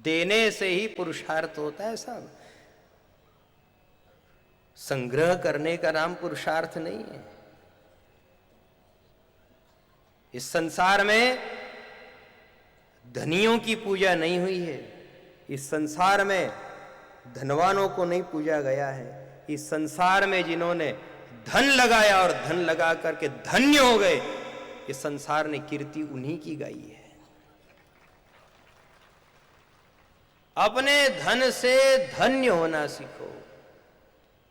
देने से ही पुरुषार्थ होता है साहब। संग्रह करने का नाम पुरुषार्थ नहीं है। इस संसार में धनियों की पूजा नहीं हुई है। इस संसार में धनवानों को नहीं पूजा गया है। इस संसार में जिन्होंने धन लगाया और धन लगा करके धन्य हो गए, इस संसार ने कीर्ति उन्हीं की गाई है। अपने धन से धन्य होना सीखो,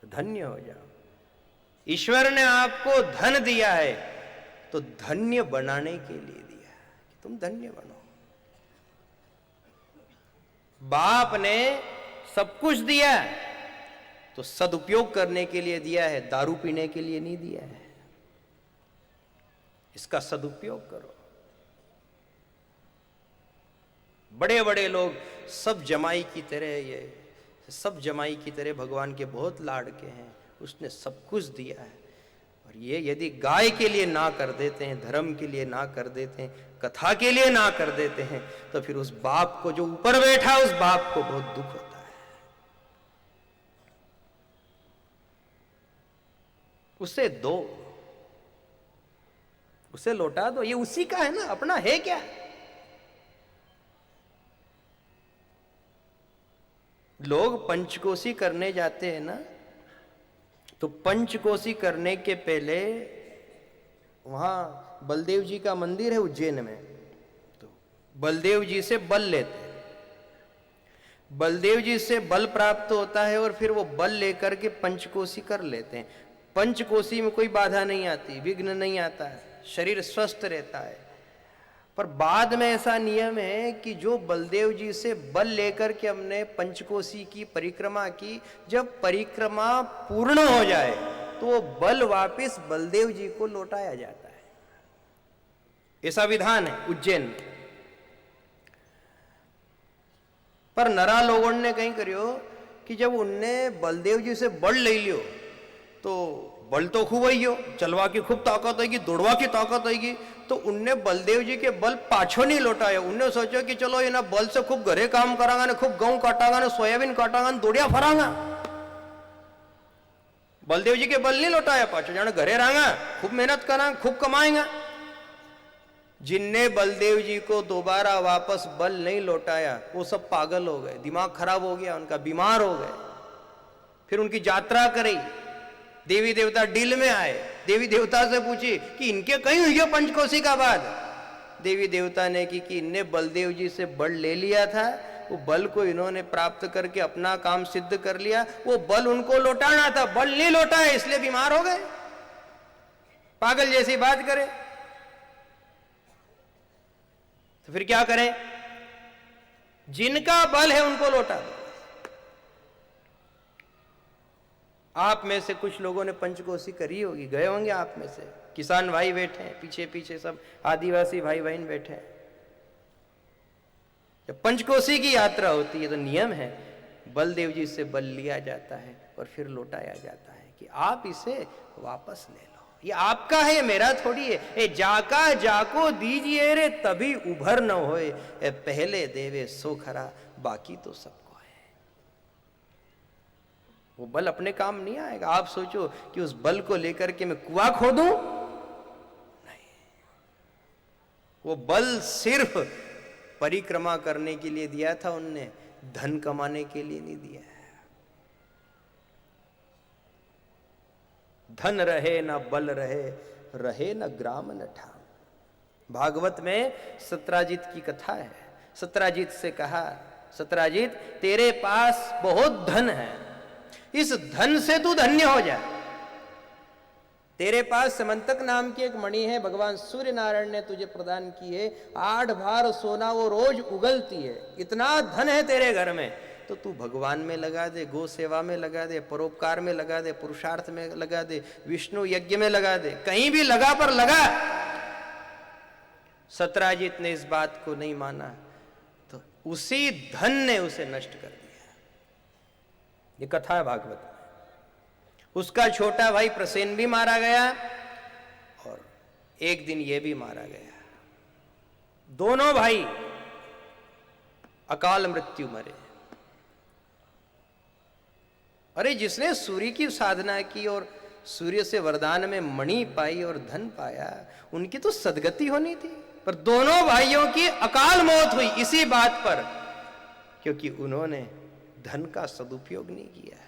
धन्य हो जाओ। ईश्वर ने आपको धन दिया है तो धन्य बनाने के लिए दिया है कि तुम धन्य बनो। बाप ने सब कुछ दिया है तो सदुपयोग करने के लिए दिया है, दारू पीने के लिए नहीं दिया है। इसका सदुपयोग करो। बड़े बड़े लोग सब जमाई की तरह, ये सब जमाई की तरह भगवान के बहुत लाड़के हैं। उसने सब कुछ दिया है। और ये यदि गाय के लिए ना कर देते हैं, धर्म के लिए ना कर देते हैं, कथा के लिए ना कर देते हैं, तो फिर उस बाप को, जो ऊपर बैठा, उस बाप को बहुत दुख होता है। उसे दो, उसे लौटा दो। ये उसी का है ना, अपना है क्या? लोग पंचकोशी करने जाते हैं ना, तो पंचकोशी करने के पहले वहां बलदेव जी का मंदिर है उज्जैन में, तो बलदेव जी से बल लेते हैं। बलदेव जी से बल प्राप्त होता है और फिर वो बल लेकर के पंचकोशी कर लेते हैं। पंचकोशी में कोई बाधा नहीं आती, विघ्न नहीं आता है, शरीर स्वस्थ रहता है। पर बाद में ऐसा नियम है कि जो बलदेव जी से बल लेकर के हमने पंचकोशी की परिक्रमा की, जब परिक्रमा पूर्ण हो जाए तो वो बल वापस बलदेव जी को लौटाया जाता है। ऐसा विधान है उज्जैन में। पर नरा लोगों ने कहीं करियो कि जब उनने बलदेव जी से बल ले लियो तो बल तो खूब आई हो, चलवा की खूब ताकत आएगी, दौड़वा की ताकत आएगी, तो उनने बलदेव जी के बल पाछो नहीं लौटाया। उनने सोचा कि चलो ये ना बल से खूब घरे काम करांगा, ने खूब गेहूं काटांगा, ने सोयाबीन काटांगा, ने दौड़िया फरांगा। बलदेव जी के बल नहीं लौटाया, पाछो जाने घरे रहांगा, खूब मेहनत करांगा, खूब कमाएंगा। जिनने बलदेव जी को दोबारा वापस बल नहीं लौटाया, वो सब पागल हो गए, दिमाग खराब हो गया उनका, बीमार हो गए। फिर उनकी यात्रा करी, देवी देवता डील में आए। देवी देवता से पूछी कि इनके कहीं हुई है पंचकोशी का बाद? देवी देवता ने कि इनने बलदेव जी से बल ले लिया था, वो बल को इन्होंने प्राप्त करके अपना काम सिद्ध कर लिया, वो बल उनको लौटाना था, बल नहीं लौटाया, इसलिए बीमार हो गए। पागल जैसी बात करे तो फिर क्या करें? जिनका बल है उनको लौटा दो। आप में से कुछ लोगों ने पंचकोशी करी होगी, गए होंगे आप में से। किसान भाई बैठे हैं पीछे पीछे, सब आदिवासी भाई बहन बैठे हैं। जब पंचकोशी की यात्रा होती है तो नियम है, बलदेव जी से बल लिया जाता है और फिर लौटाया जाता है कि आप इसे वापस ले लो, ये आपका है, ये मेरा थोड़ी है। ए जाका जाको दीजिए रे तभी उभर न होए, ए पहले देवे सो खरा बाकी तो सब। वो बल अपने काम नहीं आएगा। आप सोचो कि उस बल को लेकर के मैं कुआं खोदूं? नहीं, वो बल सिर्फ परिक्रमा करने के लिए दिया था उनने, धन कमाने के लिए नहीं दिया है। धन रहे ना बल रहे, रहे ना ग्राम न ठाम। भागवत में सत्राजित की कथा है। सत्राजित से कहा, सत्राजित तेरे पास बहुत धन है, इस धन से तू धन्य हो जा। तेरे पास समंतक नाम की एक मणि है, भगवान सूर्य नारायण ने तुझे प्रदान की है, 8 भार सोना वो रोज उगलती है। इतना धन है तेरे घर में, तो तू भगवान में लगा दे, गौ सेवा में लगा दे, परोपकार में लगा दे, पुरुषार्थ में लगा दे, विष्णु यज्ञ में लगा दे, कहीं भी लगा पर लगा। सत्राजित ने इस बात को नहीं माना तो उसी धन ने उसे नष्ट कर दिया। ये कथा है भागवत में। उसका छोटा भाई प्रसेन भी मारा गया और एक दिन ये भी मारा गया। दोनों भाई अकाल मृत्यु मरे। अरे जिसने सूर्य की साधना की और सूर्य से वरदान में मणि पाई और धन पाया, उनकी तो सदगति होनी थी, पर दोनों भाइयों की अकाल मौत हुई इसी बात पर, क्योंकि उन्होंने धन का सदुपयोग नहीं किया,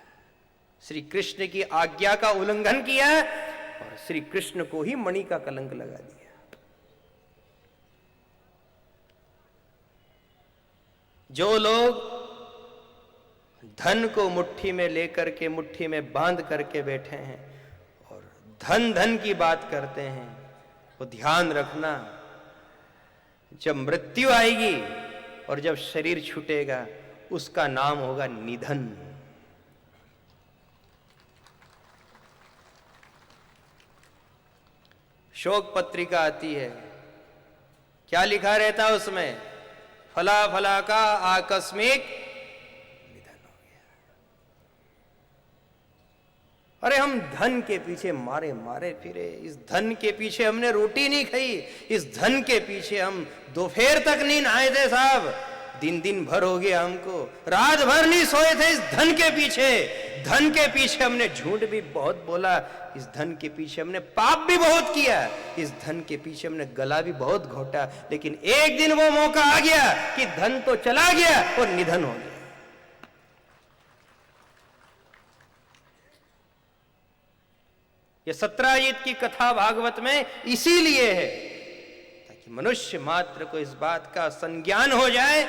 श्री कृष्ण की आज्ञा का उल्लंघन किया और श्री कृष्ण को ही मणि का कलंक लगा दिया। जो लोग धन को मुट्ठी में लेकर के, मुट्ठी में बांध करके बैठे हैं और धन धन की बात करते हैं, वो ध्यान रखना, जब मृत्यु आएगी और जब शरीर छूटेगा उसका नाम होगा निधन। शोक पत्रिका आती है, क्या लिखा रहता है उसमें? फला फला का आकस्मिक निधन हो गया। अरे हम धन के पीछे मारे मारे फिरे, इस धन के पीछे हमने रोटी नहीं खाई, इस धन के पीछे हम दोपहर तक नहीं नहाए थे साहब, दिन दिन भर हो गया हमको, रात भर नहीं सोए थे इस धन के पीछे। धन के पीछे हमने झूठ भी बहुत बोला, इस धन के पीछे हमने पाप भी बहुत किया, इस धन के पीछे हमने गला भी बहुत घोटा, लेकिन एक दिन वो मौका आ गया कि धन तो चला गया और निधन हो गया। ये सत्राजित की कथा भागवत में इसीलिए है ताकि मनुष्य मात्र को इस बात का संज्ञान हो जाए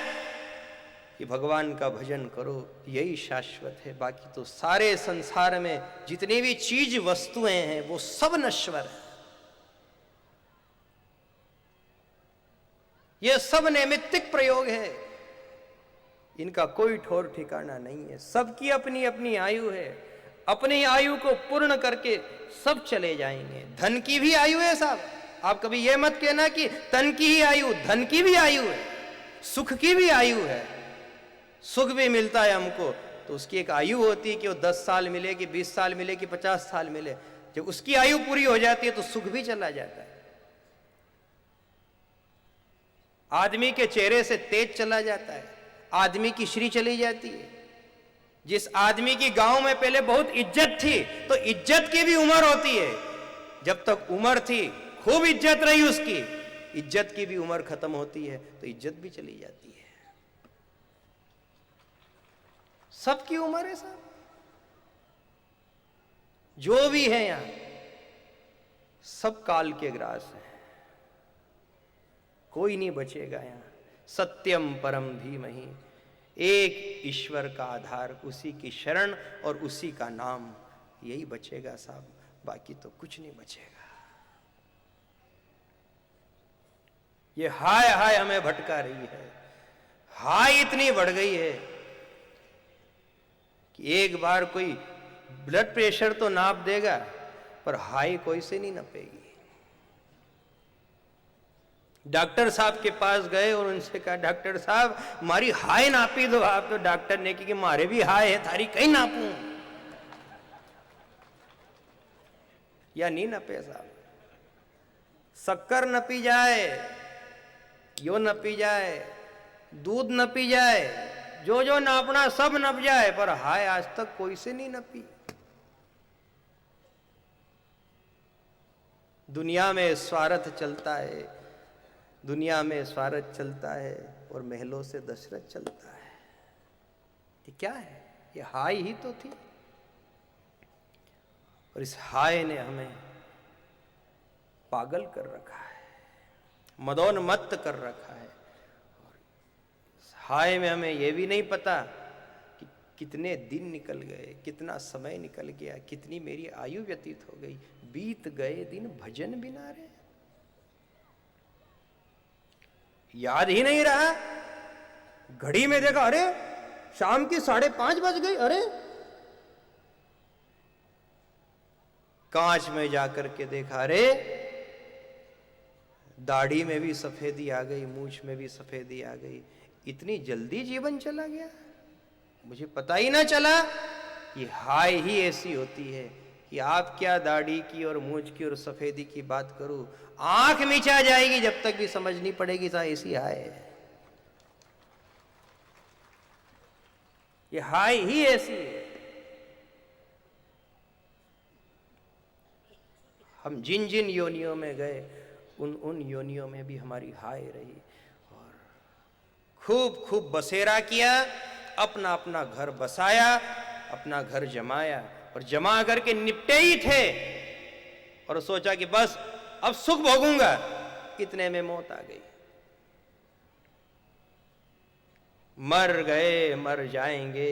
कि भगवान का भजन करो, यही शाश्वत है, बाकी तो सारे संसार में जितनी भी चीज वस्तुएं हैं वो सब नश्वर है। ये सब नैमित्तिक प्रयोग है, इनका कोई ठौर ठिकाना नहीं है, सबकी अपनी अपनी आयु है, अपनी आयु को पूर्ण करके सब चले जाएंगे। धन की भी आयु है साहब, आप कभी यह मत कहना कि तन की ही आयु, धन की भी आयु है, सुख की भी आयु है। सुख भी मिलता है हमको तो उसकी एक आयु होती है कि वो 10 साल मिले कि 20 साल मिले कि 50 साल मिले, जब उसकी आयु पूरी हो जाती है तो सुख भी चला जाता है। आदमी के चेहरे से तेज चला जाता है, आदमी की श्री चली जाती है। जिस आदमी की गांव में पहले बहुत इज्जत थी तो इज्जत की भी उम्र होती है, जब तक उम्र थी खूब इज्जत रही उसकी, इज्जत की भी उम्र खत्म होती है तो इज्जत भी चली जाती है। सबकी उम्र है साहब, जो भी है यहां सब काल के ग्रास है, कोई नहीं बचेगा यहां। सत्यम परम धीमहि, एक ईश्वर का आधार, उसी की शरण और उसी का नाम, यही बचेगा साहब, बाकी तो कुछ नहीं बचेगा। ये हाय हाय हमें भटका रही है, हाय इतनी बढ़ गई है कि एक बार कोई ब्लड प्रेशर तो नाप देगा पर हाई कोई से नहीं नपेगी। डॉक्टर साहब के पास गए और उनसे कहा डॉक्टर साहब हमारी हाई नापी दो आप, तो डॉक्टर ने कहा कि हमारे भी हाई है, थारी कहीं नापूं या नहीं नपे साहब। शक्कर नपी जाए, यो नपी जाए, दूध नपी जाए, जो जो नापना सब नप जाए, पर हाय आज तक कोई से नहीं नपी। दुनिया में स्वार्थ चलता है, दुनिया में स्वार्थ चलता है और महलों से दशरथ चलता है। ये क्या है? ये हाय ही तो थी, और इस हाय ने हमें पागल कर रखा है, मदोन्मत्त कर रखा है। हाय में हमें यह भी नहीं पता कि कितने दिन निकल गए, कितना समय निकल गया, कितनी मेरी आयु व्यतीत हो गई, बीत गए दिन भजन बिना रे, याद ही नहीं रहा। घड़ी में देखा अरे शाम की 5:30 बज गई, अरे कांच में जाकर के देखा अरे दाढ़ी में भी सफेदी आ गई, मूछ में भी सफेदी आ गई, इतनी जल्दी जीवन चला गया, मुझे पता ही ना चला। ये हाय ही ऐसी होती है कि आप क्या दाढ़ी की और मूछ की और सफेदी की बात करूं, आंख मिचा जाएगी जब तक भी समझ नहीं पड़ेगी सा ऐसी हाय है। कि हाय ही ऐसी है। हम जिन जिन योनियों में गए उन योनियों में भी हमारी हाय रही, और खूब खूब बसेरा किया, अपना अपना घर बसाया, अपना घर जमाया, और जमा करके निपटे ही थे, और सोचा कि बस अब सुख भोगूंगा, इतने में मौत आ गई। मर गए मर जाएंगे,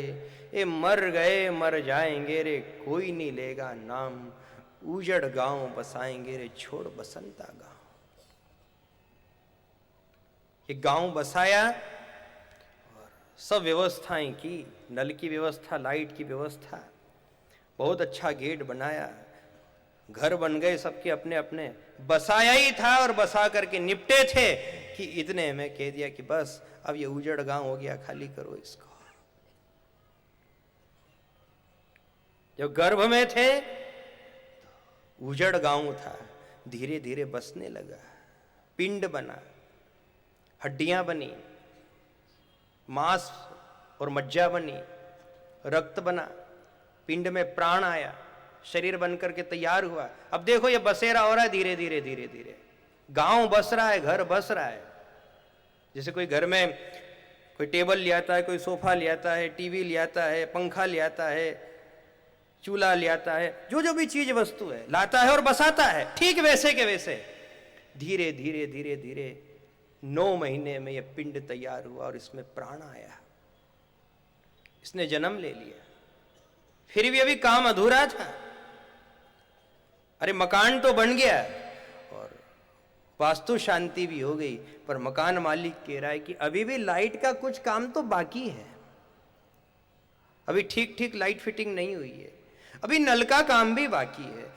ये मर गए मर जाएंगे रे, कोई नहीं लेगा नाम, उजड़ गांव बसाएंगे रे, छोड़ बसंता गांव। ये गांव बसाया और सब व्यवस्थाएं की, नल की व्यवस्था, लाइट की व्यवस्था, बहुत अच्छा गेट बनाया, घर बन गए सबके अपने अपने, बसाया ही था और बसा करके निपटे थे कि इतने में कह दिया कि बस अब ये उजड़ गांव हो गया, खाली करो इसको। जब गर्भ में थे तो उजड़ गांव था, धीरे धीरे बसने लगा, पिंड बना, हड्डियां बनी, मांस और मज्जा बनी, रक्त बना, पिंड में प्राण आया, शरीर बनकर के तैयार हुआ। अब देखो ये बसेरा हो रहा है, धीरे धीरे धीरे धीरे गांव बस रहा है, घर बस रहा है। जैसे कोई घर में कोई टेबल ले आता है, कोई सोफा ले आता है, टीवी ले आता है, पंखा ले आता है, चूल्हा ले आता है, जो जो भी चीज वस्तु है लाता है और बसाता है, ठीक वैसे के वैसे धीरे धीरे धीरे धीरे 9 महीने में यह पिंड तैयार हुआ और इसमें प्राण आया, इसने जन्म ले लिया। फिर भी अभी काम अधूरा था। अरे मकान तो बन गया और वास्तु शांति भी हो गई, पर मकान मालिक कह रहा है कि अभी भी लाइट का कुछ काम तो बाकी है, अभी ठीक ठीक लाइट फिटिंग नहीं हुई है, अभी नल का काम भी बाकी है।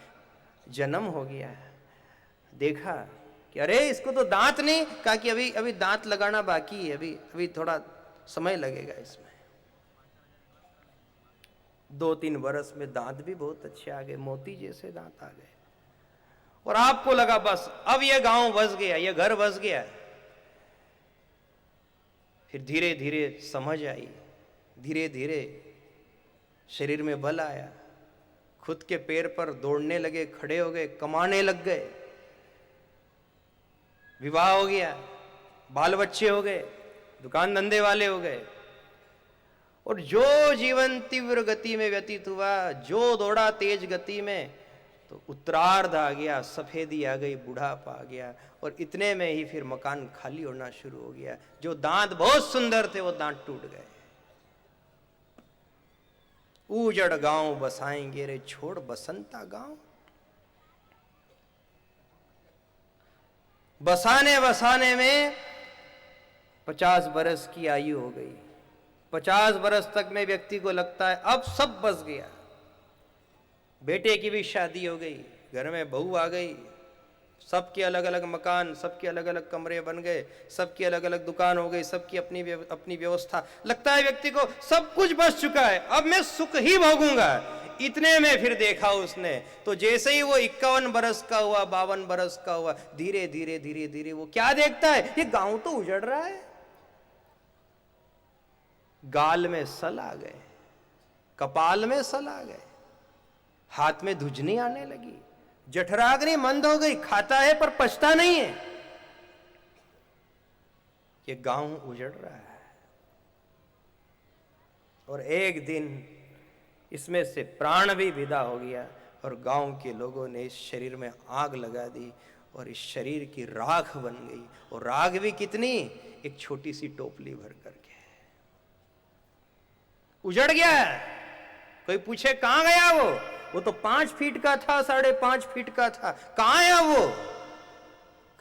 जन्म हो गया, देखा कि अरे इसको तो दांत नहीं, कहा कि अभी अभी दांत लगाना बाकी है, अभी अभी थोड़ा समय लगेगा इसमें। 2-3 वर्ष में दांत भी बहुत अच्छे आ गए, मोती जैसे दांत आ गए, और आपको लगा बस अब ये गांव बस गया, ये घर बस गया। फिर धीरे धीरे समझ आई, धीरे धीरे शरीर में बल आया, खुद के पैर पर दौड़ने लगे, खड़े हो गए, कमाने लग गए, विवाह हो गया, बाल बच्चे हो गए, दुकान धंधे वाले हो गए, और जो जीवन तीव्र गति में व्यतीत हुआ, जो दौड़ा तेज गति में, तो उत्तरार्ध आ गया, सफेदी आ गई, बुढ़ापा आ गया, और इतने में ही फिर मकान खाली होना शुरू हो गया। जो दांत बहुत सुंदर थे वो दांत टूट गए। उजड़ गांव बसाएंगे रे, छोड़ बसंता गांव। बसाने बसाने में 50 बरस की आयु हो गई। 50 बरस तक में व्यक्ति को लगता है अब सब बस गया। बेटे की भी शादी हो गई, घर में बहू आ गई, सबके अलग अलग मकान, सबके अलग अलग कमरे बन गए, सबकी अलग अलग दुकान हो गई, सबकी अपनी व्यवस्था। लगता है व्यक्ति को सब कुछ बस चुका है, अब मैं सुख ही भोगूंगा। इतने में फिर देखा उसने, तो जैसे ही वो 51 बरस का हुआ, 52 बरस का हुआ, धीरे धीरे धीरे धीरे वो क्या देखता है, ये गांव तो उजड़ रहा है। गाल में सल आ गए, कपाल में सल आ गए, हाथ में धुजनी आने लगी, जठराग्नि मंद हो गई, खाता है पर पचता नहीं है। ये गांव उजड़ रहा है। और एक दिन इसमें से प्राण भी विदा हो गया, और गांव के लोगों ने इस शरीर में आग लगा दी, और इस शरीर की राख बन गई। और राख भी कितनी, एक छोटी सी टोपली भर करके उजड़ गया। कोई पूछे कहां गया वो तो 5 फीट का था, 5.5 फीट का था, कहां है वो?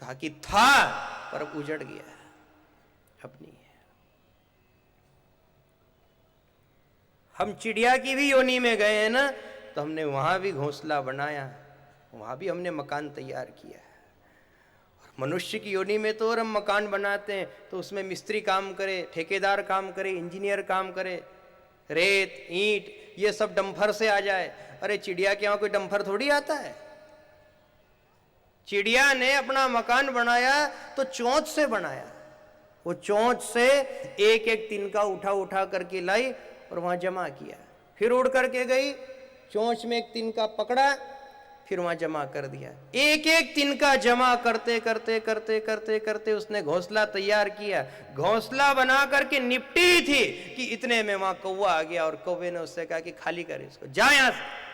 कहा कि था पर अब उजड़ गया, अपनी है। हम चिड़िया की भी योनि में गए हैं ना, तो हमने वहां भी घोंसला बनाया, वहां भी हमने मकान तैयार किया। और मनुष्य की योनि में तो और हम मकान बनाते हैं तो उसमें मिस्त्री काम करे, ठेकेदार काम करे, इंजीनियर काम करे, रेत ईंट ये सब डंफर से आ जाए। अरे चिड़िया के यहां कोई डंफर थोड़ी आता है। चिड़िया ने अपना मकान बनाया तो चोंच से बनाया। वो चोंच से एक एक तिनका उठा उठा करके लाई और वहां जमा किया। फिर उड़ करके गई, चोंच में एक तिनका पकड़ा, फिर वहां जमा कर दिया। एक एक तिनका जमा करते करते करते करते करते उसने घोंसला तैयार किया। घोंसला बना करके निपटी थी कि इतने में वहां कौवा आ गया और कौवे ने उससे कहा कि खाली कर इसको, जा यहां से।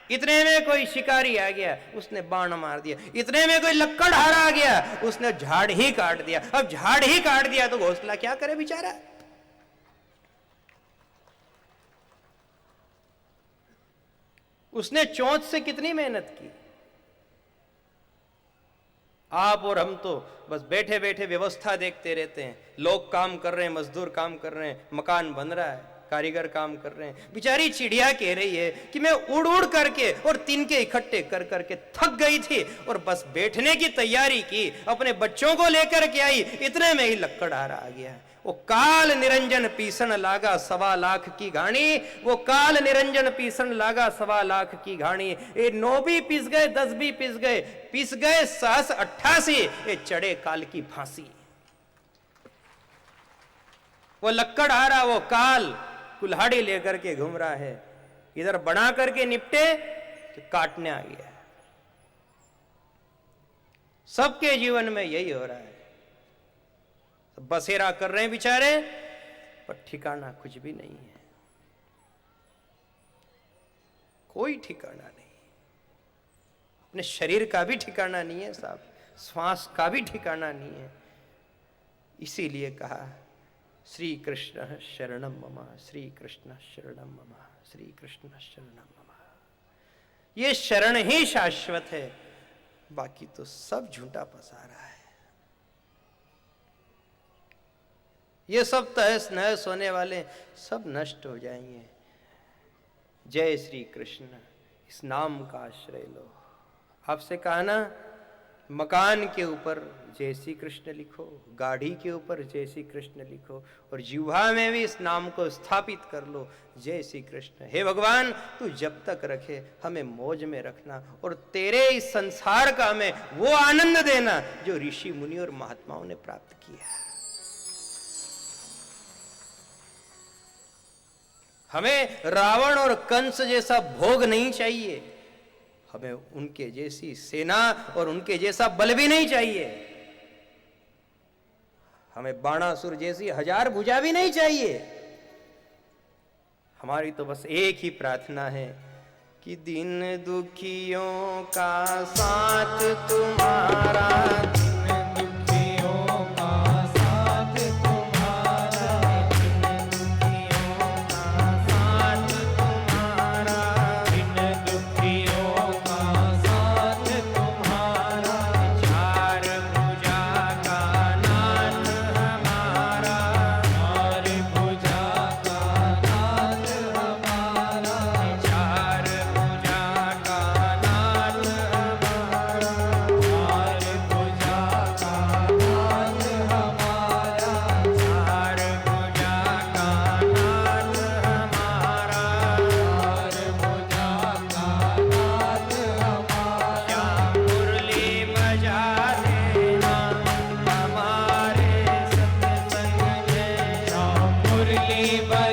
इतने में कोई शिकारी आ गया, उसने बाण मार दिया। इतने में कोई लक्कड़हारा आ गया, उसने झाड़ ही काट दिया। अब झाड़ ही काट दिया तो घोंसला क्या करे बेचारा। उसने चोंच से कितनी मेहनत की। आप और हम तो बस बैठे बैठे व्यवस्था देखते रहते हैं। लोग काम कर रहे हैं, मजदूर काम कर रहे हैं, मकान बन रहा है, कारीगर काम कर रहे हैं। बेचारी चिड़िया कह रही है कि मैं उड़ उड़ करके और तिनके इकट्ठे कर करके थक गई थी और बस बैठने की तैयारी की, अपने बच्चों को लेकर के आई, इतने में ही लक्कड़हारा आ गया। वो काल निरंजन पीसन लागा 1.25 लाख की घाणी, वो काल निरंजन पीसन लागा 1.25 लाख की घाणी। ये 9 भी पिस गए, 10 भी पिस गए 788, ये चढ़े काल की फांसी। वो लक्कड़हारा, वो काल कुल्हाड़ी लेकर के घूम रहा है, इधर बना करके निपटे तो काटने आ गया। सबके जीवन में यही हो रहा है। बसेरा कर रहे हैं बेचारे, पर ठिकाना कुछ भी नहीं है, कोई ठिकाना नहीं। अपने शरीर का भी ठिकाना नहीं है साहब, श्वास का भी ठिकाना नहीं है। इसीलिए कहा श्री कृष्ण शरणम मम, श्री कृष्ण शरणम मम, श्री कृष्ण शरणम मम। ये शरण ही शाश्वत है, बाकी तो सब झूठा पसारा है। ये सब तहस नहस होने वाले, सब नष्ट हो जाएंगे। जय श्री कृष्ण, इस नाम का आश्रय लो। आपसे कहा ना, मकान के ऊपर जय श्री कृष्ण लिखो, गाड़ी के ऊपर जय श्री कृष्ण लिखो, और जिह्वा में भी इस नाम को स्थापित कर लो, जय श्री कृष्ण। हे भगवान, तू जब तक रखे हमें मौज में रखना, और तेरे इस संसार का हमें वो आनंद देना जो ऋषि मुनि और महात्माओं ने प्राप्त किया। हमें रावण और कंस जैसा भोग नहीं चाहिए, हमें उनके जैसी सेना और उनके जैसा बल भी नहीं चाहिए, हमें बाणासुर जैसी 1000 भुजा भी नहीं चाहिए। हमारी तो बस एक ही प्रार्थना है कि दिन दुखियों का साथ तुम्हारा, बजा